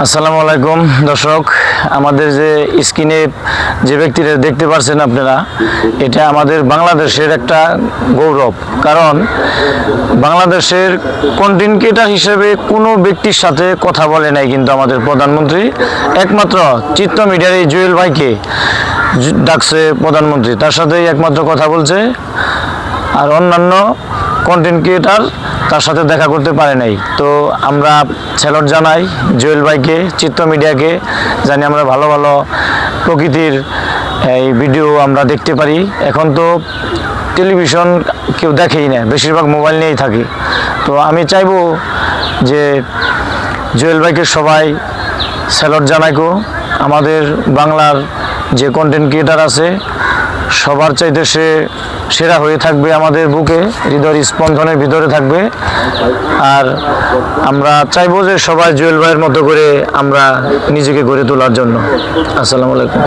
আসসালামু আলাইকুম দর্শক, আমাদের যে স্ক্রিনে যে ব্যক্তিরা দেখতে পাচ্ছেন আপনারা, এটা আমাদের বাংলাদেশের একটা গৌরব। কারণ বাংলাদেশের কন্টেন্ট ক্রিয়েটর হিসেবে কোনো ব্যক্তির সাথে কথা বলে নাই কিন্তু আমাদের প্রধানমন্ত্রী, একমাত্র চিত্র মিডিয়ার এই জুয়েল ভাইকে ডাকছে প্রধানমন্ত্রী, তার সাথেই একমাত্র কথা বলছে। আর অন্যান্য কন্টেন্ট ক্রিয়েটর তার সাথে দেখা করতে পারে নাই। তো আমরা স্যালুট জানাই জুয়েল ভাইকে, চিত্র মিডিয়াকে, জানি আমরা ভালো ভালো প্রকৃতির এই ভিডিও আমরা দেখতে পারি। এখন তো টেলিভিশন কেউ দেখেই না, বেশিরভাগ মোবাইল নিয়েই থাকে। তো আমি চাইবো যে জুয়েল ভাইকে সবাই স্যালুট জানাইকো। আমাদের বাংলার যে কন্টেন্ট ক্রিয়েটর আছে সবার চাইতে সে সেরা হয়ে থাকবে, আমাদের বুকে হৃদয়ের স্পন্দনের ভিতরে থাকবে। আর আমরা চাইবো যে সবাই জুয়েল ভাইয়ের মতো করে আমরা নিজেকে গড়ে তোলার জন্য। আসসালামু আলাইকুম।